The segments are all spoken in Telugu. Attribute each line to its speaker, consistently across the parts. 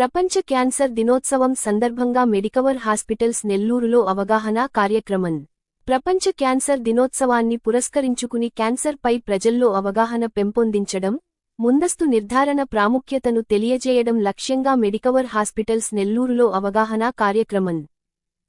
Speaker 1: ప్రపంచ క్యాన్సర్ దినోత్సవం సందర్భంగా మెడికవర్ హాస్పిటల్స్ నెల్లూరులో అవగాహన కార్యక్రమం. ప్రపంచ క్యాన్సర్ దినోత్సవాన్ని పురస్కరించుకుని క్యాన్సర్పై ప్రజల్లో అవగాహన పెంపొందించడం, ముందస్తు నిర్ధారణ ప్రాముఖ్యతను తెలియజేయడం లక్ష్యంగా మెడికవర్ హాస్పిటల్స్ నెల్లూరులో అవగాహన కార్యక్రమం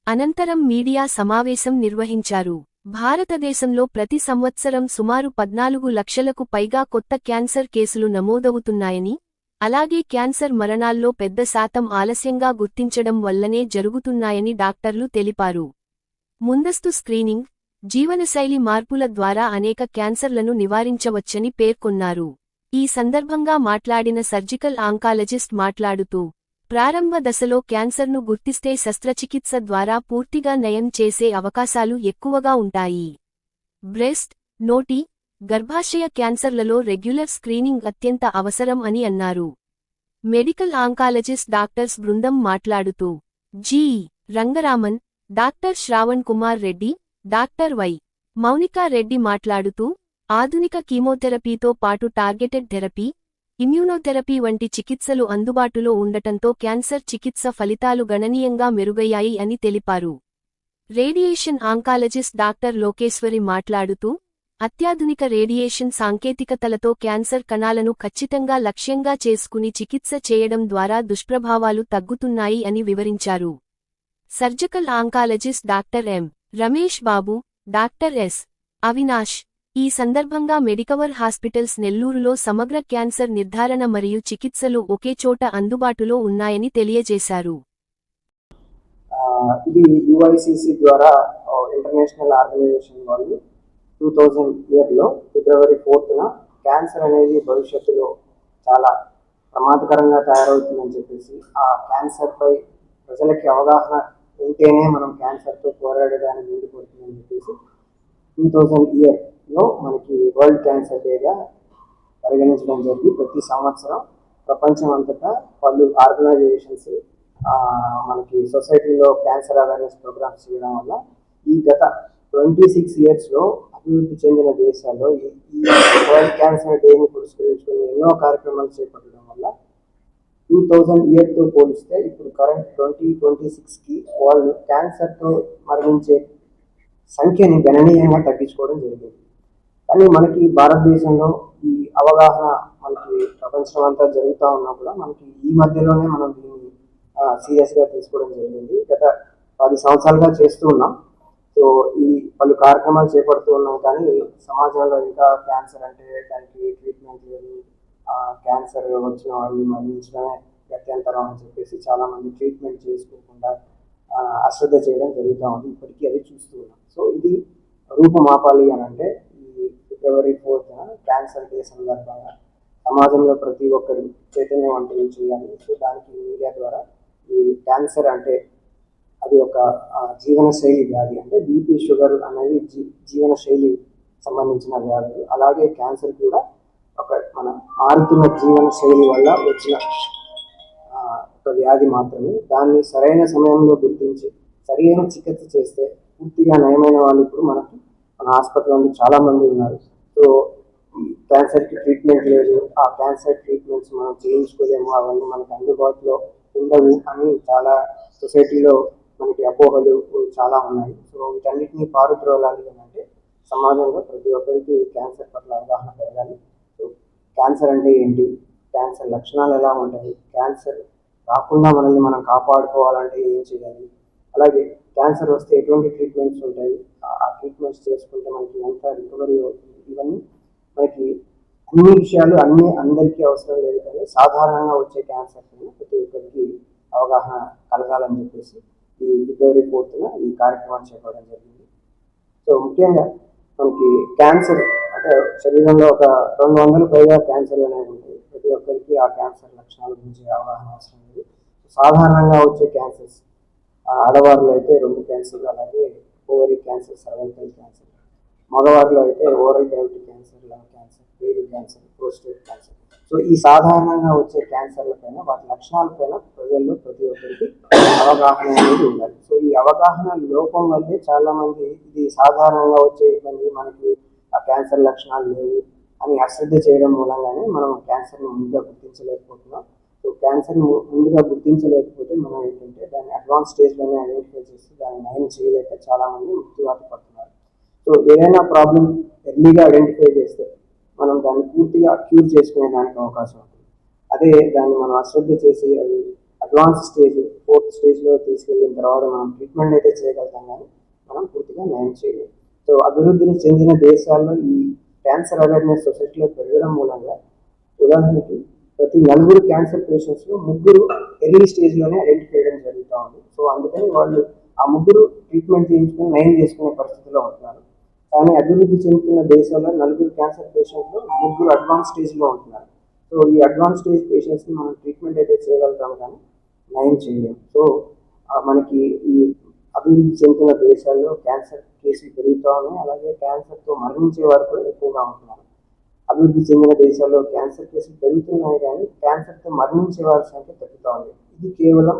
Speaker 1: అనంతరం మీడియా సమావేశం నిర్వహించారు. భారతదేశంలో ప్రతి సంవత్సరం సుమారు 14 లక్షలకు పైగా కొత్త క్యాన్సర్ కేసులు నమోదవుతున్నాయని, అలాగే క్యాన్సర్ మరణాల్లో పెద్ద శాతం ఆలస్యంగా గుర్తించడం వల్లనే జరుగుతున్నాయని డాక్టర్లు తెలిపారు. ముందస్తు స్క్రీనింగ్, జీవనశైలి మార్పుల ద్వారా అనేక క్యాన్సర్లను నివారించవచ్చని పేర్కొన్నారు. ఈ సందర్భంగా మాట్లాడిన సర్జికల్ ఆంకాలజిస్ట్ మాట్లాడుతూ, ప్రారంభ దశలో క్యాన్సర్ను గుర్తిస్తే శస్త్రచికిత్స ద్వారా పూర్తిగా నయం చేసే అవకాశాలు ఎక్కువగా ఉంటాయి. బ్రెస్ట్, నోటి, గర్భాశయ క్యాన్సర్లలో రెగ్యులర్ స్క్రీనింగ్ అత్యంత అవసరం అని అన్నారు. మెడికల్ ఆంకాలజిస్ట్ డాక్టర్స్ బృందం మాట్లాడుతూ, G. Rangaraman, doctor Shravan Kumar Reddy, doctor Y. Mounika Reddy మాట్లాడుతూ, ఆధునిక కీమోథెరపీతో పాటు టార్గెటెడ్ థెరపీ, ఇమ్యూనోథెరపీ వంటి చికిత్సలు అందుబాటులో ఉండటంతో క్యాన్సర్ చికిత్స ఫలితాలు గణనీయంగా మెరుగయ్యాయి అని తెలిపారు. రేడియేషన్ ఆంకాలజిస్ట్ డాక్టర్ లోకేశ్వరి మాట్లాడుతూ, అత్యాధునిక రేడియేషన్ సాంకేతికతలతో క్యాన్సర్ కణాలను ఖచ్చితంగా లక్ష్యంగా చేసుకుని చికిత్స చేయడం ద్వారా దుష్ప్రభావాలు తగ్గుతున్నాయి అని వివరించారు. Surgical oncologist doctor M. Ramesh Babu, doctor S. Avinash ఈ సందర్భంగా మెడికవర్ హాస్పిటల్స్ నెల్లూరులో సమగ్ర క్యాన్సర్ నిర్ధారణ మరియు చికిత్సలు ఒకే చోట అందుబాటులో ఉన్నాయని తెలియజేశారు.
Speaker 2: ఇది యుఐసిసి ద్వారా ఇంటర్నేషనల్ ఆర్గనైజేషన్ వాళ్ళు 2000 ఇయర్లో ఫిబ్రవరి 4న క్యాన్సర్ అనేది భవిష్యత్తులో చాలా ప్రమాదకరంగా తయారవుతుందని చెప్పేసి, ఆ క్యాన్సర్పై ప్రజలకి అవగాహన ఉంటేనే మనం క్యాన్సర్తో పోరాడడానికి ముందు పడుతుందని చెప్పేసి 2000 ఇయర్లో మనకి వరల్డ్ క్యాన్సర్ డేగా పరిగణించడం జరిగి, ప్రతి సంవత్సరం ప్రపంచం అంతటా పలు ఆర్గనైజేషన్స్ మనకి సొసైటీలో క్యాన్సర్ అవేర్నెస్ ప్రోగ్రామ్స్ చేయడం వల్ల ఈ గత 26 ఇయర్స్లో అభివృద్ధి చెందిన దేశాల్లో ఈ వరల్డ్ క్యాన్సర్ డేని పురస్కరించుకుని ఎన్నో కార్యక్రమాలు చేపట్టడం వల్ల 2000 ఇయర్తో పోలిస్తే ఇప్పుడు కరెంట్ 2026కి వాళ్ళు క్యాన్సర్తో మరణించే సంఖ్యని గణనీయంగా తగ్గించుకోవడం జరిగింది. కానీ మనకి భారతదేశంలో ఈ అవగాహన మనకి ప్రపంచం అంతా జరుగుతూ ఉన్నా కూడా మనకి ఈ మధ్యలోనే మనం దీన్ని సీరియస్గా తీసుకోవడం జరిగింది. గత 10 సంవత్సరాలుగా చేస్తూ ఉన్నాం. సో ఈ పలు కార్యక్రమాలు చేపడుతూ ఉన్నాం, కానీ సమాజంలో ఇంకా క్యాన్సర్ అంటే దానికి ట్రీట్మెంట్ లేదు, క్యాన్సర్ వచ్చిన వాళ్ళు మరణించడమే గత్యంతరం అని చెప్పేసి చాలామంది ట్రీట్మెంట్ చేసుకోకుండా అశ్రద్ధ చేయడం జరుగుతూ ఉంది. ఇప్పటికీ అది చూస్తూ ఉన్నాం. సో ఇది రూపమాపాలి అని అంటే ఈ ఫిబ్రవరి 4న క్యాన్సర్ డే సందర్భంగా సమాజంలో ప్రతి ఒక్కరు చైతన్యవంతులు చేయాలి. సో దానికి మీడియా ద్వారా ఈ క్యాన్సర్ అంటే అది ఒక జీవనశైలి వ్యాధి, అంటే బీపీ, షుగర్ అనేవి జీవనశైలి సంబంధించిన వ్యాధులు. అలాగే క్యాన్సర్ కూడా ఒక మన మారుతున్న జీవనశైలి వల్ల వచ్చిన ఒక వ్యాధి మాత్రమే. దాన్ని సరైన సమయంలో గుర్తించి సరైన చికిత్స చేస్తే పూర్తిగా నయమైన వాళ్ళు ఇప్పుడు మనకు మన హాస్పిటల్లో చాలామంది ఉన్నారు. సో క్యాన్సర్కి ట్రీట్మెంట్ లేదు, ఆ క్యాన్సర్ ట్రీట్మెంట్స్ మనం చేయించుకోలేము, అవన్నీ మనకు అందుబాటులో ఉండవు అని చాలా సొసైటీలో మనకి అపోహలు చాలా ఉన్నాయి. సో వీటన్నిటిని పారుద్రోలాలి అని అంటే సమాజంలో ప్రతి ఒక్కరికి క్యాన్సర్ పట్ల అవగాహన పెరగాలి. సో క్యాన్సర్ అంటే ఏంటి, క్యాన్సర్ లక్షణాలు ఎలా ఉంటాయి, క్యాన్సర్ రాకుండా మనల్ని మనం కాపాడుకోవాలంటే ఏం చేయాలి, అలాగే క్యాన్సర్ వస్తే ఎటువంటి ట్రీట్మెంట్స్ ఉంటాయి, ఆ ట్రీట్మెంట్స్ చేసుకుంటే మనకి ఎంత రికవరీ అవుతుంది, ఇవన్నీ మనకి అన్ని విషయాలు అందరికీ అవసరం లేదు, కానీ సాధారణంగా వచ్చే క్యాన్సర్ పైన ప్రతి ఒక్కరికి అవగాహన కలగాలని చెప్పేసి ఈ ఫిబ్రవరి 4న ఈ కార్యక్రమాన్ని చేపట్టడం జరిగింది. సో ముఖ్యంగా మనకి క్యాన్సర్ అంటే శరీరంలో ఒక 200 పైగా క్యాన్సర్లు అనేవి ఉంటాయి. ప్రతి ఒక్కరికి ఆ క్యాన్సర్ లక్షణాల గురించి అవగాహన అవసరం లేదు. సాధారణంగా వచ్చే క్యాన్సర్స్ ఆడవారిలో అయితే 2 క్యాన్సర్లు, అలాగే ఓవరీ క్యాన్సర్, సర్వైకల్ క్యాన్సర్, మగవారిలో అయితే oral cavity cancer, lung cancer, పేరు క్యాన్సర్, ప్రోస్టేట్ క్యాన్సర్. సో ఈ సాధారణంగా వచ్చే క్యాన్సర్ల పైన, వాటి లక్షణాల పైన ప్రజల్లో ప్రతి ఒక్కరికి అవగాహన అనేది ఉండాలి. సో ఈ అవగాహన లోపం వల్లే చాలా మంది ఇది సాధారణంగా వచ్చే ఇబ్బంది, మనకి ఆ క్యాన్సర్ లక్షణాలు లేవు అని అశ్రద్ధ చేయడం మూలంగానే మనం క్యాన్సర్ని ముందుగా గుర్తించలేకపోతున్నాం. సో క్యాన్సర్ ముందుగా గుర్తించలేకపోతే మనం ఏంటంటే దాన్ని అడ్వాన్స్ స్టేజ్లోనే ఐడెంటిఫై చేసి దాన్ని నయం చేయలేక చాలామంది మృత్యువాత పడుతున్నారు. సో ఏదైనా ప్రాబ్లం ఎర్లీగా ఐడెంటిఫై చేస్తే మనం దాన్ని పూర్తిగా క్యూర్ చేసుకునే దానికి అవకాశం ఉంటుంది. అదే దాన్ని మనం అశ్రద్ధ చేసి అది అడ్వాన్స్ స్టేజ్ 4th స్టేజ్లో తీసుకెళ్ళిన తర్వాత మనం ట్రీట్మెంట్ అయితే చేయగలుగుతాం, కానీ మనం పూర్తిగా నయం చేయలేము. సో అభివృద్ధి చెందిన దేశాల్లో ఈ క్యాన్సర్ అవేర్నెస్ సొసైటీలో పెరగడం మూలంగా ఉదాహరణకి ప్రతి 4 క్యాన్సర్ పేషెంట్స్లో 3 ఎర్లీ స్టేజ్లోనే ఐడెంటిఫై చేయడం జరుగుతూ ఉంది. సో అందుకని వాళ్ళు ఆ 3 ట్రీట్మెంట్ చేయించుకొని నయం చేసుకునే పరిస్థితిలో ఉంటున్నారు. కానీ అభివృద్ధి చెందుతున్న దేశాల్లో 4 క్యాన్సర్ పేషెంట్లు 3 అడ్వాన్స్ స్టేజ్లో ఉంటున్నారు. సో ఈ అడ్వాన్స్ స్టేజ్ పేషెంట్స్ని మనం ట్రీట్మెంట్ అయితే చేయగలుగుతాం, కానీ నయం చేయలేము. సో మనకి ఈ అభివృద్ధి చెందుతున్న దేశాల్లో క్యాన్సర్ కేసులు పెరుగుతూ ఉన్నాయి, అలాగే క్యాన్సర్తో మరణించే వారు కూడా ఎక్కువగా ఉంటున్నారు. అభివృద్ధి చెందిన దేశాల్లో క్యాన్సర్ కేసులు పెరుగుతున్నాయి, కానీ క్యాన్సర్తో మరణించే వారి సంఖ్య తగ్గుతూ ఉంది. ఇది కేవలం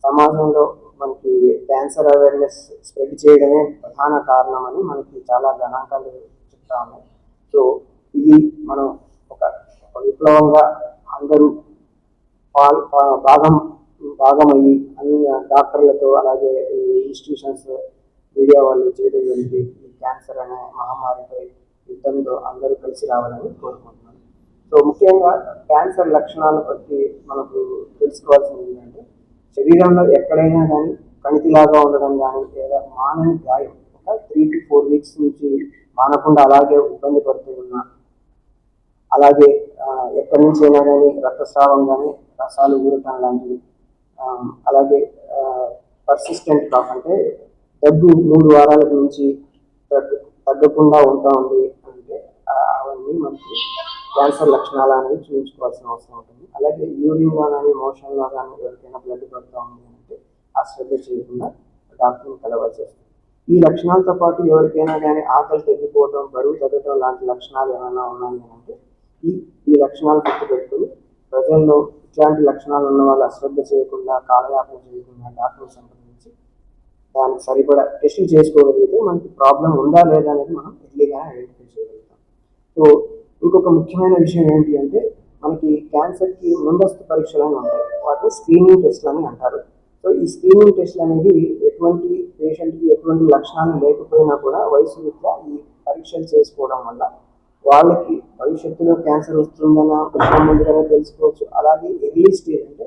Speaker 2: సమాజంలో మనకి క్యాన్సర్ అవేర్నెస్ స్ప్రెడ్ చేయడమే ప్రధాన కారణం అని మనకి చాలా గణాంకాలు చెప్తా ఉన్నాయి. సో ఇది మనం ఒక విప్లవంగా అందరూ భాగమయ్యి అన్ని డాక్టర్లతో అలాగే ఈ ఇన్స్టిట్యూషన్స్ మీడియా వాళ్ళు చేయగలిగి ఈ క్యాన్సర్ అనే మహమ్మారిపై యుద్ధంలో అందరూ కలిసి రావాలని కోరుకుంటున్నాను. సో ముఖ్యంగా క్యాన్సర్ లక్షణాలను బట్టి మనకు తెలుసుకోవాల్సింది ఏంటంటే శరీరంలో ఎక్కడైనా కానీ కణితిలాగా ఉండడం కానీ లేదా మానని గాయం ఒక 3 to 4 weeks నుంచి మానకుండా అలాగే ఇబ్బంది పడుతూ ఉన్నా, అలాగే ఎక్కడి నుంచి అయినా కానీ రక్తస్రావం కానీ రసాలు ఊరటం లాంటివి, అలాగే పర్సిస్టెంట్ కాఫ్ అంటే దగ్గు 3 వారాల నుంచి తగ్గకుండా ఉంటా ఉంది అంటే అవన్నీ మనకి క్యాన్సర్ లక్షణాలు అనేది చూపించుకోవాల్సిన అవసరం ఉంటుంది. అలాగే యూరిన్లో కానీ మోషన్లో కానీ ఎవరికైనా బ్లడ్ పడుతూ ఉంది అంటే అశ్రద్ధ చేయకుండా డాక్టర్ని కలవాల్సి వస్తుంది. ఈ లక్షణాలతో పాటు ఎవరికైనా కానీ ఆకలి తగ్గిపోవడం, బరువు తగ్గడం లాంటి లక్షణాలు ఏమైనా ఉన్నాయి అంటే ఈ లక్షణాలు గుర్తుపెట్టుకుని ప్రజల్లో ఇట్లాంటి లక్షణాలు ఉన్న వాళ్ళు అశ్రద్ధ చేయకుండా, కాలయాపన చేయకుండా డాక్టర్ని సంప్రదించి దానికి సరిపడా టెస్టులు చేసుకోగలిగితే మనకి ప్రాబ్లం ఉందా లేదా అనేది మనం ఎర్లీగా ఐడెంటిఫై చేయగలుగుతాం. సో ఇంకొక ముఖ్యమైన విషయం ఏంటి అంటే మనకి క్యాన్సర్కి ముందస్తు పరీక్షలు అని ఉంటాయి, వాటిని స్క్రీనింగ్ టెస్ట్లు అని అంటారు. సో ఈ స్క్రీనింగ్ టెస్ట్లు అనేవి ఎటువంటి పేషెంట్కి ఎటువంటి లక్షణాలు లేకపోయినా కూడా వయసు రీత్యా ఈ పరీక్షలు చేసుకోవడం వల్ల వాళ్ళకి భవిష్యత్తులో క్యాన్సర్ వస్తుందన్న విషయం ముందుగానే తెలుసుకోవచ్చు. అలాగే ఎర్లీ స్టేజ్ అంటే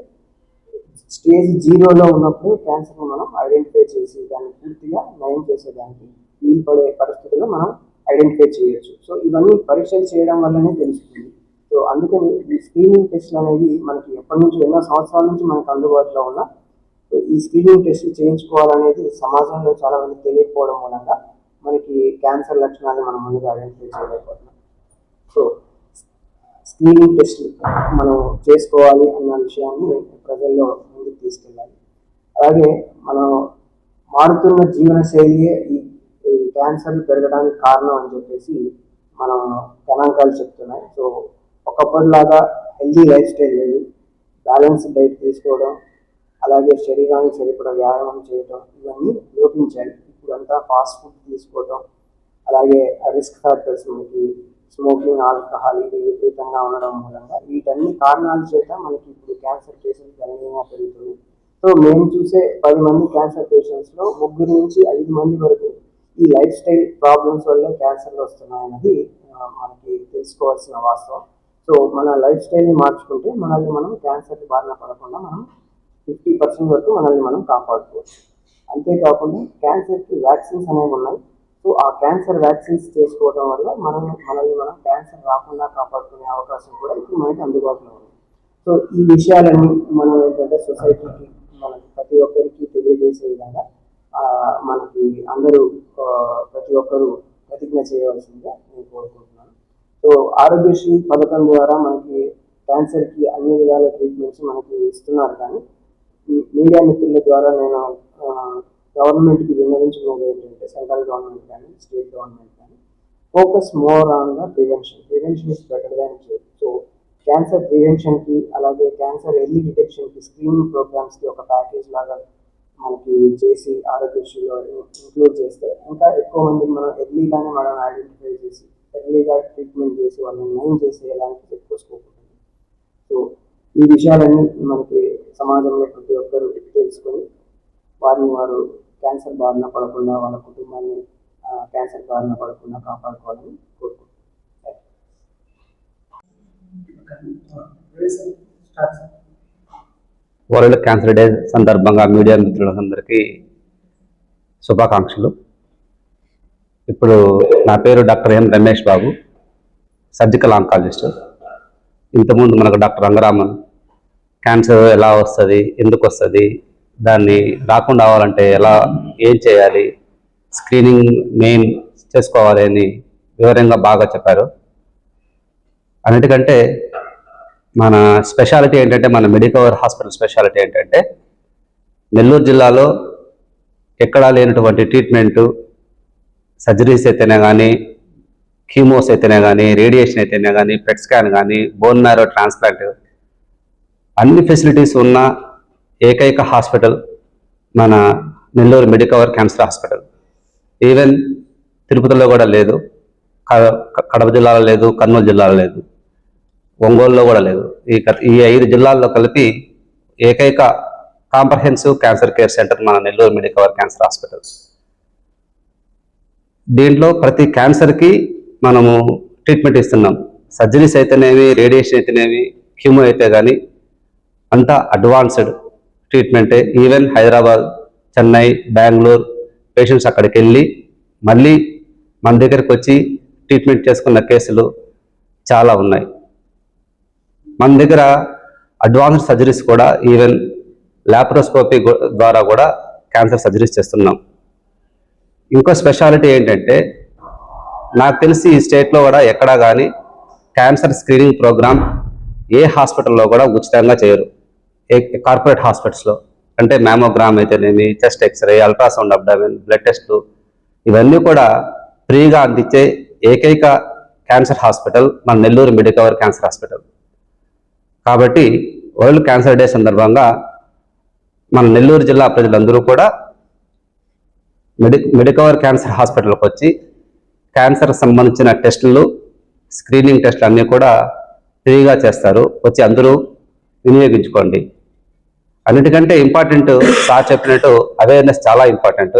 Speaker 2: స్టేజ్ 0లో ఉన్నప్పుడు క్యాన్సర్ని మనం ఐడెంటిఫై చేసి దాన్ని పూర్తిగా నయం చేసేదానికి వీలుపడే పరిస్థితుల్లో మనం ఐడెంటిఫై చేయొచ్చు. సో ఇవన్నీ పరీక్షలు చేయడం వల్లనే తెలుస్తుంది. సో అందుకని ఈ స్క్రీనింగ్ టెస్ట్లు అనేవి మనకి ఎప్పటి నుంచి ఎన్నో సంవత్సరాల నుంచి మనకు అందుబాటులో ఉన్న ఈ స్క్రీనింగ్ టెస్ట్లు చేయించుకోవాలనేది సమాజంలో చాలా మంది తెలియకపోవడం మూలంగా మనకి క్యాన్సర్ లక్షణాన్ని మనం ముందుగా ఐడెంటిఫై చేయలేకపోతున్నాం. సో స్క్రీనింగ్ టెస్ట్ మనం చేసుకోవాలి అన్న విషయాన్ని ప్రజల్లో ముందుకు తీసుకెళ్ళాలి. అలాగే మనం మారుతున్న జీవన శైలియే ఈ క్యాన్సర్లు పెరగడానికి కారణం అని చెప్పేసి మనం గణాంకాలు చెప్తున్నాయి. సో ఒకప్పటిలాగా హెల్దీ లైఫ్ స్టైల్ లేదు, బ్యాలెన్స్ డైట్ తీసుకోవడం, అలాగే శరీరానికి సరిపడా వ్యాయామం చేయడం ఇవన్నీ లోపించాయి. ఇప్పుడంతా ఫాస్ట్ ఫుడ్ తీసుకోవడం, అలాగే రిస్క్ ఫ్యాక్టర్స్ మనకి స్మోకింగ్, ఆల్కహాల్ ఇది విపరీతంగా ఉండడం మూలంగా వీటన్ని కారణాల చేత మనకి ఇప్పుడు క్యాన్సర్ కేసులు గణనీయంగా పెరుగుతుంది. సో మేము చూసే 10 మంది క్యాన్సర్ పేషెంట్స్లో 3 నుంచి 5 మంది వరకు ఈ లైఫ్ స్టైల్ ప్రాబ్లమ్స్ వల్లే క్యాన్సర్లు వస్తున్నాయన్నది మనకి తెలుసుకోవాల్సిన వాస్తవం. సో మన లైఫ్ స్టైల్ని మార్చుకుంటే మనల్ని మనం క్యాన్సర్ బారిన పడకుండా మనం 50% వరకు మనల్ని మనం కాపాడుకోవచ్చు. అంతేకాకుండా క్యాన్సర్కి వ్యాక్సిన్స్ అనేవి ఉన్నాయి. సో ఆ క్యాన్సర్ వ్యాక్సిన్స్ చేసుకోవడం వల్ల మనల్ని మనం క్యాన్సర్ రాకుండా కాపాడుకునే అవకాశం కూడా ఇప్పుడు మనకి అందుబాటులో ఉంది. సో ఈ విషయాలన్నీ మనం ఏంటంటే సొసైటీకి మనకి ప్రతి ఒక్కరికి తెలియజేసే విధంగా మనకి అందరూ ప్రతి ఒక్కరూ ప్రతిజ్ఞ చేయవలసిందిగా నేను కోరుకుంటున్నాను. సో ఆరోగ్యశ్రీ పథకం ద్వారా మనకి క్యాన్సర్కి అన్ని విధాల ట్రీట్మెంట్స్ మనకి ఇస్తున్నారు, కానీ మీడియా మిత్రుల ద్వారా నేను గవర్నమెంట్కి విన్నవించుకునేది ఏంటంటే సెంట్రల్ గవర్నమెంట్ కానీ స్టేట్ గవర్నమెంట్ కానీ focus more on the prevention is better than cure. So cancer ప్రివెన్షన్కి అలాగే క్యాన్సర్ ఎర్లీ డిటెక్షన్కి స్క్రీనింగ్ ప్రోగ్రామ్స్కి ఒక ప్యాకేజ్ లాగా మనకి చేసి ఆరోగ్యశ్రీలో ఇంక్లూడ్ చేస్తే ఇంకా ఎక్కువ మందికి మనం ఎర్లీగానే మనం ఐడెంటిఫై చేసి ఎర్లీగా ట్రీట్మెంట్ చేసి వాళ్ళని నయం చేసేయడానికి ఎక్కువ స్కోప్ ఉంటుంది. సో ఈ విషయాలన్నీ మనకి సమాజంలో ప్రతి ఒక్కరూ తెలుసుకొని వారు క్యాన్సర్ బారిన పడకుండా వాళ్ళ కుటుంబాన్ని క్యాన్సర్ బారిన పడకుండా కాపాడుకోవాలని కోరుకుంటున్నాను.
Speaker 3: వరల్డ్ క్యాన్సర్ డే సందర్భంగా మీడియా మిత్రులందరికీ శుభాకాంక్షలు. ఇప్పుడు నా పేరు డాక్టర్ ఎం రమేష్ బాబు, సర్జికల్ ఆంకాలజిస్ట్. ఇంతకుముందు మనకు డాక్టర్ రంగరామన్ క్యాన్సర్ ఎలా వస్తుంది, ఎందుకు వస్తుంది, దాన్ని రాకుండా అవ్వాలంటే ఏం చేయాలి, స్క్రీనింగ్ మెయిన్ చేసుకోవాలి అని వివరంగా బాగా చెప్పారు. అన్నిటికంటే మన స్పెషాలిటీ ఏంటంటే, మన మెడికవర్ హాస్పిటల్ స్పెషాలిటీ ఏంటంటే, నెల్లూరు జిల్లాలో ఎక్కడా లేనటువంటి ట్రీట్మెంటు, సర్జరీస్ అయితేనే కానీ, కీమోస్ అయితేనే కానీ, రేడియేషన్ అయితేనే కానీ, పెట్ స్కాన్ కానీ, బోన్ మ్యారో ట్రాన్స్ప్లాంట్, అన్ని ఫెసిలిటీస్ ఉన్న ఏకైక హాస్పిటల్ మన Nellore Medicover cancer hospital. Even తిరుపతిలో కూడా లేదు, కడప జిల్లాలో లేదు, కర్నూలు జిల్లాలో లేదు, ఒంగోలులో కూడా లేదు. ఈ 5 జిల్లాల్లో కలిపి ఏకైక కాంప్రహెన్సివ్ క్యాన్సర్ కేర్ సెంటర్ మన నెల్లూరు మెడికవర్ క్యాన్సర్ హాస్పిటల్. దీంట్లో ప్రతి క్యాన్సర్కి మనము ట్రీట్మెంట్ ఇస్తున్నాం. సర్జరీస్ అయితేనేవి, రేడియేషన్ అయితేనేవి, కీమో అయితే కానీ అంతా అడ్వాన్స్డ్ ట్రీట్మెంటే. ఈవెన్ హైదరాబాద్, చెన్నై, బెంగళూరు పేషెంట్స్ అక్కడికి వెళ్ళి మళ్ళీ మన దగ్గరికి వచ్చి ట్రీట్మెంట్ చేసుకున్న కేసులు చాలా ఉన్నాయి. మన దగ్గర అడ్వాన్స్డ్ సర్జరీస్ కూడా, ఈవెన్ ల్యాప్రోస్కోపీ ద్వారా కూడా క్యాన్సర్ సర్జరీస్ చేస్తున్నాం. ఇంకో స్పెషాలిటీ ఏంటంటే, నాకు తెలిసి ఈ స్టేట్లో కూడా ఎక్కడా కానీ క్యాన్సర్ స్క్రీనింగ్ ప్రోగ్రామ్ ఏ హాస్పిటల్లో కూడా ఉచితంగా చేయరు. కార్పొరేట్ హాస్పిటల్స్లో అంటే మ్యామోగ్రామ్ అయితేనేమి, chest x-ray, ultrasound abdomen, blood టెస్ట్లు ఇవన్నీ కూడా ఫ్రీగా అందించే ఏకైక క్యాన్సర్ హాస్పిటల్ మన నెల్లూరు మెడికవర్ క్యాన్సర్ హాస్పిటల్. కాబట్టి వరల్డ్ క్యాన్సర్ డే సందర్భంగా మన నెల్లూరు జిల్లా ప్రజలందరూ కూడా మెడికవర్ క్యాన్సర్ హాస్పిటల్కి వచ్చి క్యాన్సర్ సంబంధించిన టెస్టులు, స్క్రీనింగ్ టెస్టులు అన్నీ కూడా ఫ్రీగా చేస్తారు. వచ్చి అందరూ వినియోగించుకోండి. అన్నిటికంటే ఇంపార్టెంట్, సార్ చెప్పినట్టు అవేర్నెస్ చాలా ఇంపార్టెంట్.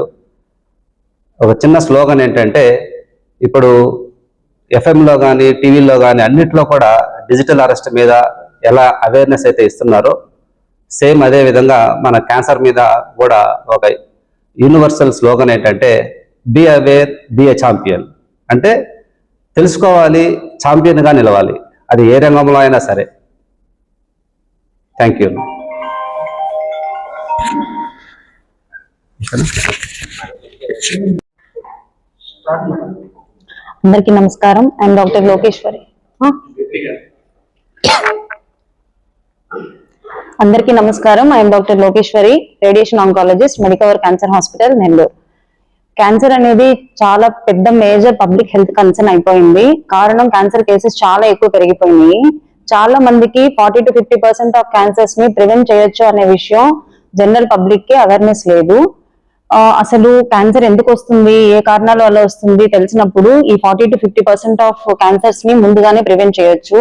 Speaker 3: ఒక చిన్న స్లోగన్ ఏంటంటే, ఇప్పుడు ఎఫ్ఎంలో కానీ, టీవీలో కానీ అన్నిట్లో కూడా డిజిటల్ అరెస్ట్ మీద ఎలా అవేర్నెస్ అయితే ఇస్తున్నారో, సేమ్ అదే విధంగా మన క్యాన్సర్ మీద కూడా ఒక యూనివర్సల్ స్లోగన్ ఏంటంటే, be aware, be a champion. అంటే తెలుసుకోవాలి, ఛాంపియన్గా నిలవాలి, అది ఏ రంగంలో అయినా సరే. Thank you.
Speaker 4: అందరికీ నమస్కారం. I'm doctor Lokeshwari. అందరికీ నమస్కారం. I'm doctor Lokeshwari, radiation oncologist, Medicover cancer hospital, Nellore. Cancer అనేది చాలా పెద్ద మేజర్ పబ్లిక్ హెల్త్ కన్సర్న్ అయిపోయింది. కారణం, క్యాన్సర్ కేసెస్ చాలా ఎక్కువ పెరిగిపోయినాయి. చాలా మందికి 40 to 50% ఆఫ్ క్యాన్సర్స్ ని ప్రివెంట్ చేయొచ్చు అనే విషయం జనరల్ పబ్లిక్ కి అవేర్నెస్ లేదు. అసలు క్యాన్సర్ ఎందుకు వస్తుంది, ఏ కారణాల వల్ల వస్తుంది తెలిసినప్పుడు ఈ 40 to 50% ఆఫ్ క్యాన్సర్స్ ని ముందుగానే ప్రివెంట్ చేయొచ్చు.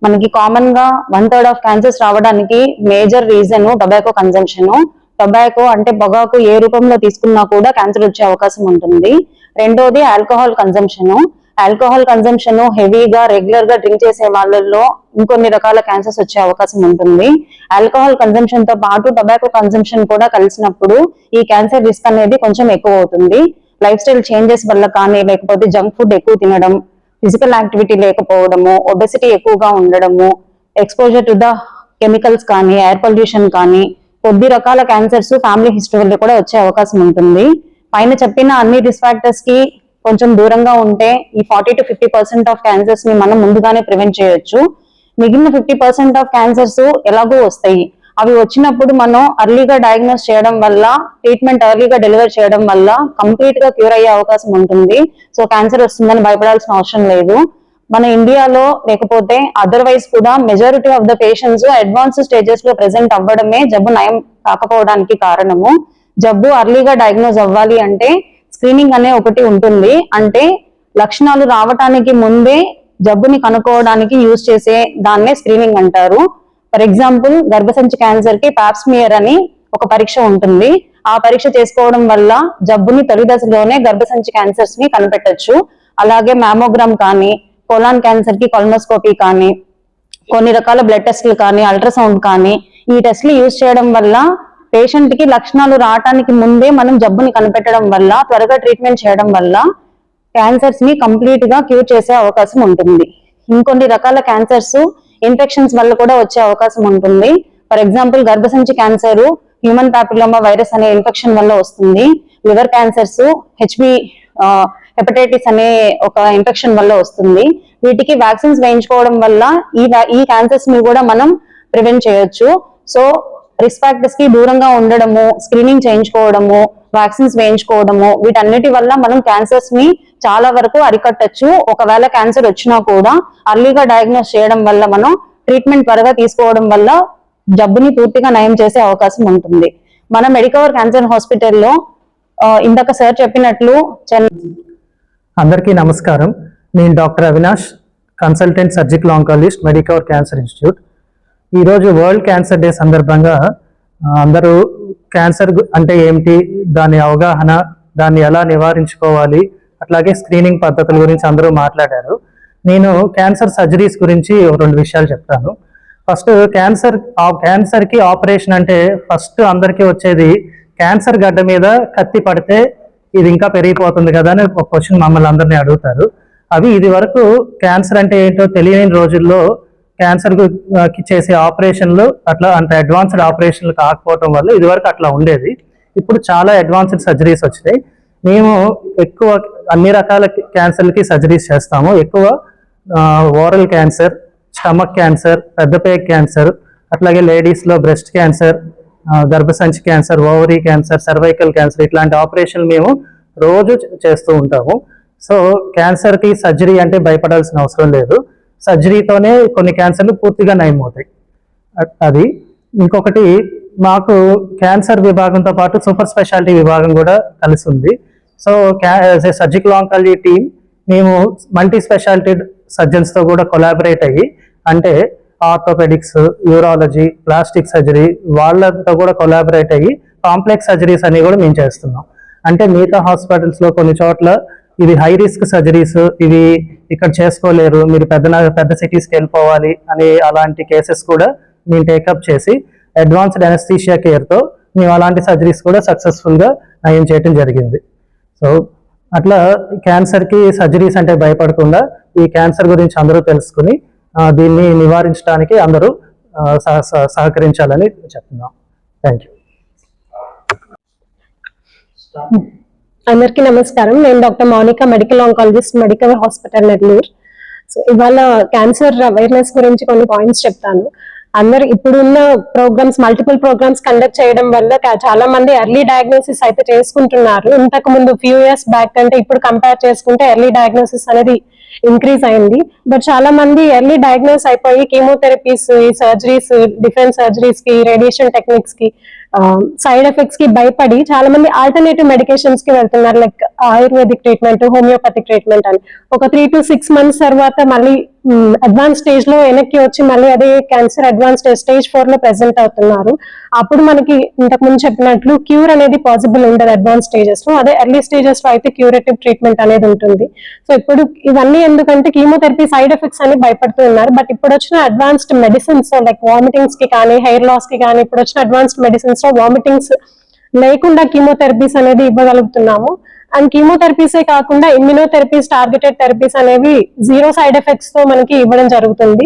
Speaker 4: మనకి కామన్ గా 1/3 ఆఫ్ క్యాన్సర్స్ రావడానికి major reason tobacco consumption. Tobacco అంటే పొగాకు ఏ రూపంలో తీసుకున్నా కూడా క్యాన్సర్ వచ్చే అవకాశం ఉంటుంది. రెండోది ఆల్కహాల్ కన్జంప్షన్. ఆల్కహాల్ కన్జంప్షన్ హెవీగా రెగ్యులర్ గా డ్రింక్ చేసే వాళ్ళల్లో ఇంకొన్ని రకాల క్యాన్సర్స్ వచ్చే అవకాశం ఉంటుంది. ఆల్కహాల్ కన్జంప్షన్ తో పాటు టొబాకో కన్జంప్షన్ కూడా కలిసినప్పుడు ఈ క్యాన్సర్ రిస్క్ అనేది కొంచెం ఎక్కువ అవుతుంది. లైఫ్ స్టైల్ చేంజెస్ వల్ల కానీ, లేకపోతే జంక్ ఫుడ్ ఎక్కువ తినడం, ఫిజికల్ యాక్టివిటీ లేకపోవడము, ఒబెసిటీ ఎక్కువగా ఉండడము, ఎక్స్పోజర్ టు ద కెమికల్స్ కానీ, ఎయిర్ పొల్యూషన్ కానీ, కొద్ది రకాల క్యాన్సర్స్ ఫ్యామిలీ హిస్టరీలో కూడా వచ్చే అవకాశం ఉంటుంది. పైన చెప్పిన అన్ని రిస్క్ ఫ్యాక్టర్స్ కి కొంచెం దూరంగా ఉంటే ఈ 40 to 50% ఆఫ్ క్యాన్సర్స్ ని మనం ముందుగానే ప్రివెంట్ చేయొచ్చు. మిగిలిన 50% ఆఫ్ క్యాన్సర్స్ ఎలాగో వస్తాయి. అవి వచ్చినప్పుడు మనం అర్లీగా డయాగ్నోస్ చేయడం వల్ల, ట్రీట్మెంట్ అర్లీగా డెలివర్ చేయడం వల్ల కంప్లీట్ గా క్యూర్ అయ్యే అవకాశం ఉంటుంది. సో క్యాన్సర్ వస్తుందని భయపడాల్సిన అవసరం లేదు. మన ఇండియాలో లేకపోతే అదర్వైజ్ కూడా majority of the patients advance stages లో ప్రెసెంట్ అవ్వడమే జబ్బు నయం కాకపోవడానికి కారణము. జబ్బు అర్లీగా డయాగ్నోస్ అవ్వాలి అంటే స్క్రీనింగ్ అనే ఒకటి ఉంటుంది. అంటే లక్షణాలు రావటానికి ముందే జబ్బుని కనుక్కోవడానికి యూజ్ చేసే దాన్నే స్క్రీనింగ్ అంటారు. ఫర్ ఎగ్జాంపుల్ గర్భసంచి క్యాన్సర్ కి పాప్స్మియర్ అని ఒక పరీక్ష ఉంటుంది. ఆ పరీక్ష చేసుకోవడం వల్ల జబ్బుని తొలి దశలోనే గర్భసంచి క్యాన్సర్స్ ని కనిపెట్టొచ్చు. అలాగే మ్యామోగ్రామ్ కానీ, కోలాన్ క్యాన్సర్ కి కొలనోస్కోపీ కానీ, కొన్ని రకాల బ్లడ్ టెస్టులు కానీ, అల్ట్రాసౌండ్ కానీ, ఈ టెస్టులు యూజ్ చేయడం వల్ల పేషెంట్ కి లక్షణాలు రావడానికి ముందే మనం జబ్బుని కనిపెట్టడం వల్ల, త్వరగా ట్రీట్మెంట్ చేయడం వల్ల క్యాన్సర్స్ ని కంప్లీట్ గా క్యూర్ చేసే అవకాశం ఉంటుంది. ఇంకొన్ని రకాల క్యాన్సర్స్ ఇన్ఫెక్షన్స్ వల్ల కూడా వచ్చే అవకాశం ఉంటుంది. ఫర్ ఎగ్జాంపుల్ గర్భసంచి క్యాన్సర్ హ్యూమన్ పాపిలోమా వైరస్ అనే ఇన్ఫెక్షన్ వల్ల వస్తుంది. లివర్ క్యాన్సర్స్ హెపటైటిస్ అనే ఒక ఇన్ఫెక్షన్ వల్ల వస్తుంది. వీటికి వ్యాక్సిన్స్ వేయించుకోవడం వల్ల ఈ క్యాన్సర్స్ ని కూడా మనం ప్రివెంట్ చేయొచ్చు. సో రిస్క్ ఫ్యాక్టర్స్ కి దూరంగా ఉండడము, స్క్రీనింగ్ చేయించుకోవడము, వ్యాక్సిన్స్ వేయించుకోవడము, వీటన్నిటి వల్ల మనం క్యాన్సర్స్ ని చాలా వరకు అరికట్టచ్చు. ఒకవేళ క్యాన్సర్ వచ్చినా కూడా అర్లీగా డయాగ్నోస్ చేయడం వల్ల, మనం ట్రీట్మెంట్ త్వరగా తీసుకోవడం వల్ల జబ్బుని పూర్తిగా నయం చేసే అవకాశం ఉంటుంది. మన మెడికవర్ క్యాన్సర్ హాస్పిటల్లో ఇందాక సార్ చెప్పినట్లు
Speaker 5: అందరికీ నమస్కారం. నేను doctor Avinash, consultant surgical oncologist, Medicover cancer institute. ఈరోజు వరల్డ్ క్యాన్సర్ డే సందర్భంగా అందరూ క్యాన్సర్ అంటే ఏమిటి, దాని అవగాహన, దాన్ని ఎలా నివారించుకోవాలి, అట్లాగే స్క్రీనింగ్ పద్ధతుల గురించి అందరూ మాట్లాడారు. నేను క్యాన్సర్ సర్జరీస్ గురించి 2 విషయాలు చెప్తాను. ఫస్ట్ క్యాన్సర్ కి ఆపరేషన్ అంటే ఫస్ట్ అందరికీ వచ్చేది క్యాన్సర్ గడ్డ మీద కత్తి పడితే ఇది ఇంకా పెరిగిపోతుంది కదా అని ఒక క్వశ్చన్ మమ్మల్ని అందరినీ అడుగుతారు. ఇది వరకు క్యాన్సర్ అంటే ఏంటో తెలియని రోజుల్లో క్యాన్సర్ కి చేసే ఆపరేషన్లు అట్లా అంత అడ్వాన్స్డ్ ఆపరేషన్లు కాకపోవటం వల్ల ఇది వరకు అట్లా ఉండేది. ఇప్పుడు చాలా అడ్వాన్స్డ్ సర్జరీస్ వచ్చినాయి. మేము ఎక్కువ అన్ని రకాల క్యాన్సర్లకి సర్జరీస్ చేస్తాము. ఎక్కువ ఓరల్ క్యాన్సర్, స్టమక్ క్యాన్సర్, పెద్దపేక క్యాన్సర్, అట్లాగే లేడీస్లో బ్రెస్ట్ క్యాన్సర్, గర్భసంచి cancer, ovary cancer, cervical cancer, ఇట్లాంటి ఆపరేషన్లు మేము రోజు చేస్తూ ఉంటాము. సో క్యాన్సర్కి సర్జరీ అంటే భయపడాల్సిన అవసరం లేదు. సర్జరీతోనే కొన్ని క్యాన్సర్లు పూర్తిగా నయమవుతాయి. అది ఇంకొకటి, మాకు క్యాన్సర్ విభాగంతో పాటు సూపర్ స్పెషాలిటీ విభాగం కూడా కలిసి ఉంది. సో సర్జికల్ ఆంకాలజీ టీమ్ మేము మల్టీ స్పెషాలిటీ సర్జన్స్తో కూడా కొలాబరేట్ అయ్యి, అంటే ఆర్థోపెడిక్స్, యూరాలజీ, ప్లాస్టిక్ సర్జరీ వాళ్ళతో కూడా కొలాబరేట్ అయ్యి కాంప్లెక్స్ సర్జరీస్ అన్ని కూడా మేము చేస్తున్నాం. అంటే మిగతా హాస్పిటల్స్లో కొన్ని చోట్ల ఇది హై రిస్క్ సర్జరీస్, ఇవి ఇక్కడ చేసుకోలేరు, మీరు పెద్ద సిటీస్కి వెళ్ళిపోవాలి అని అలాంటి కేసెస్ కూడా మేము టేకప్ చేసి అడ్వాన్స్డ్ అనస్థీషియా కేర్తో మేము అలాంటి సర్జరీస్ కూడా సక్సెస్ఫుల్గా నయం చేయడం జరిగింది. సో అట్లా క్యాన్సర్కి సర్జరీస్ అంటే భయపడకుండా ఈ క్యాన్సర్ గురించి అందరూ తెలుసుకుని దీన్ని నివారించడానికి అందరూ సహకరించాలని చెప్తున్నాం. Thank you.
Speaker 6: అందరికీ నమస్కారం. నేను doctor Mounika, medical oncologist, medical hospital Nellore. So ఇవాళ క్యాన్సర్ అవేర్నెస్ గురించి కొన్ని పాయింట్స్ చెప్తాను. అందరు ఇప్పుడున్న ప్రోగ్రామ్స్, మల్టిపుల్ ప్రోగ్రామ్స్ కండక్ట్ చేయడం వల్ల చాలా మంది ఎర్లీ డయాగ్నోసిస్ అయితే చేసుకుంటున్నారు. ఇంతకు ముందు ఫ్యూ ఇయర్స్ బ్యాక్ అంటే ఇప్పుడు కంపేర్ చేసుకుంటే ఎర్లీ డయాగ్నోసిస్ అనేది ఇంక్రీజ్ అయింది. బట్ చాలా మంది ఎర్లీ డయాగ్నోస్ అయిపోయి కీమోథెరపీస్, సర్జరీస్, డిఫరెంట్ సర్జరీస్ కి, రేడియేషన్ టెక్నిక్స్ కి, సైడ్ ఎఫెక్ట్స్ కి భయపడి చాలా మంది ఆల్టర్నేటివ్ మెడికేషన్స్ కి వెళ్తున్నారు. Like ayurvedic treatment, homeopathic treatment అని. ఒక 3 to 6 months తర్వాత మళ్ళీ అడ్వాన్స్ స్టేజ్ లో వెనక్కి వచ్చి మళ్ళీ అదే క్యాన్సర్ అడ్వాన్స్ స్టేజ్ 4 లో ప్రెసెంట్ అవుతున్నారు. అప్పుడు మనకి ఇంతకు ముందు చెప్పినట్లు క్యూర్ అనేది పాసిబుల్ ఉండదు అడ్వాన్స్ స్టేజెస్ లో. అదే ఎర్లీ స్టేజెస్ లో అయితే క్యూరేటివ్ ట్రీట్మెంట్ అనేది ఉంటుంది. సో ఇప్పుడు ఇవన్నీ ఎందుకంటే కీమోథెరపీ సైడ్ ఎఫెక్ట్స్ అని భయపడుతూ ఉన్నారు. బట్ ఇప్పుడు వచ్చిన అడ్వాన్స్డ్ మెడిసిన్స్ లైక్ వామిటింగ్స్ కి కానీ, హెయిర్ లాస్ కి కానీ, ఇప్పుడు వచ్చిన అడ్వాన్స్డ్ మెడిసిన్స్ లో వామిటింగ్స్ లేకుండా కీమోథెరపీస్ అనేది ఇవ్వగలుగుతున్నాము. అండ్ కీమోథెరపీసే కాకుండా ఇమ్యూనోథెరపీస్, టార్గెటెడ్ థెరపీస్ అనేవి 0 సైడ్ ఎఫెక్ట్స్ తో మనకి ఇవ్వడం జరుగుతుంది.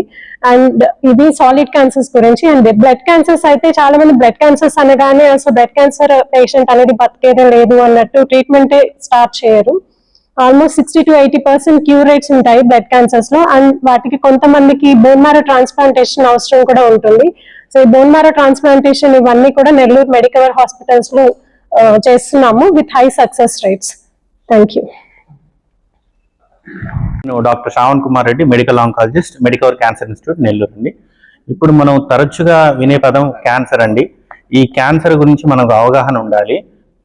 Speaker 6: అండ్ ఇది సాలిడ్ క్యాన్సర్స్ గురించి. అండ్ బ్లడ్ క్యాన్సర్స్ అయితే చాలా మంది బ్లడ్ క్యాన్సర్స్ అనగానే అసలు బ్లడ్ క్యాన్సర్ పేషెంట్ అనేది బతికేదే లేదు అన్నట్టు ట్రీట్మెంటే స్టార్ట్ చేయరు. ఆల్మోస్ట్ 60 to 80% క్యూర్ రేట్స్ ఉంటాయి బ్లడ్ క్యాన్సర్స్ లో. అండ్ వాటికి కొంతమందికి బోన్ మ్యారో ట్రాన్స్ప్లాంటేషన్ అవసరం కూడా ఉంటుంది. సో ఈ బోన్ మ్యారో ట్రాన్స్ప్లాంటేషన్ ఇవన్నీ కూడా నెల్లూరు మెడికవర్ హాస్పిటల్స్ లో చేస్తున్నాము with high success rates. Thank you.
Speaker 7: నేను doctor Shravan Kumar Reddy, medical oncologist, Medicover cancer institute, Nellore అండి. ఇప్పుడు మనం తరచుగా వినే పదం క్యాన్సర్ అండి. ఈ క్యాన్సర్ గురించి మనకు అవగాహన ఉండాలి.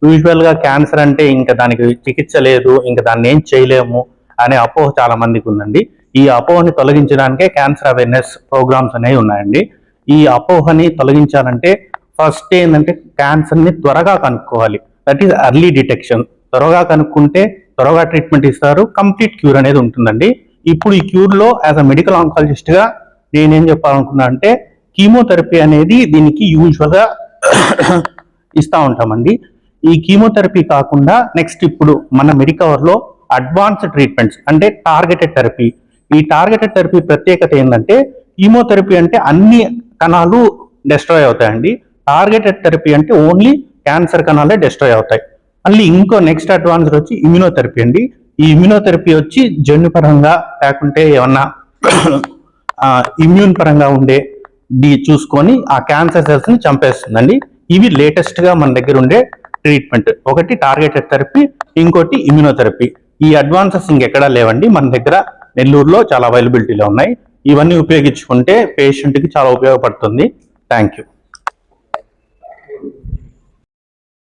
Speaker 7: యూజువల్గా క్యాన్సర్ అంటే ఇంకా దానికి చికిత్స లేదు, ఇంకా దాన్ని ఏం చేయలేము అనే అపోహ చాలా మందికి ఉందండి. ఈ అపోహని తొలగించడానికే క్యాన్సర్ అవేర్నెస్ ప్రోగ్రామ్స్ అనేవి ఉన్నాయండి. ఈ అపోహని తొలగించాలంటే ఫస్ట్ ఏంటంటే క్యాన్సర్ని త్వరగా కనుక్కోవాలి. That is early detection. త్వరగా కనుక్కుంటే త్వరగా ట్రీట్మెంట్ ఇస్తారు, కంప్లీట్ క్యూర్ అనేది ఉంటుందండి. ఇప్పుడు ఈ క్యూర్లో యాజ్ అ మెడికల్ ఆంకాలజిస్ట్గా నేనేం చెప్పాలనుకున్నా అంటే కీమోథెరపీ అనేది దీనికి యూజువల్గా ఇస్తూ ఉంటామండి. ఈ కీమోథెరపీ కాకుండా నెక్స్ట్ ఇప్పుడు మన మెడికవర్లో అడ్వాన్స్డ్ ట్రీట్మెంట్స్ అంటే టార్గెటెడ్ థెరపీ. ఈ టార్గెటెడ్ థెరపీ ప్రత్యేకత ఏంటంటే కీమోథెరపీ అంటే అన్ని కణాలు డెస్ట్రాయ్ అవుతాయండి. టార్గెటెడ్ థెరపీ అంటే ఓన్లీ క్యాన్సర్ కణాలే డెస్ట్రాయ్ అవుతాయి. మళ్ళీ ఇంకో నెక్స్ట్ అడ్వాన్స్డ్ వచ్చి ఇమ్యూనోథెరపీ అండి. ఈ ఇమ్యూనోథెరపీ వచ్చి జన్యుపరంగా లేకుంటే ఏమన్నా ఇమ్యూన్ పరంగా ఉండే చూసుకొని ఆ క్యాన్సర్ సెల్స్ ని చంపేస్తుందండి. ఇవి లేటెస్ట్ గా మన దగ్గర ఉండే ట్రీట్మెంట్. ఒకటి టార్గెటెడ్ థెరపీ, ఇంకోటి ఇమ్యూనోథెరపీ. ఈ అడ్వాన్సెస్ ఇంకెక్కడా లేవండి, మన దగ్గర నెల్లూరులో చాలా అవైలబిలిటీలో ఉన్నాయి. ఇవన్నీ ఉపయోగించుకుంటే పేషెంట్కి చాలా ఉపయోగపడుతుంది. Thank you.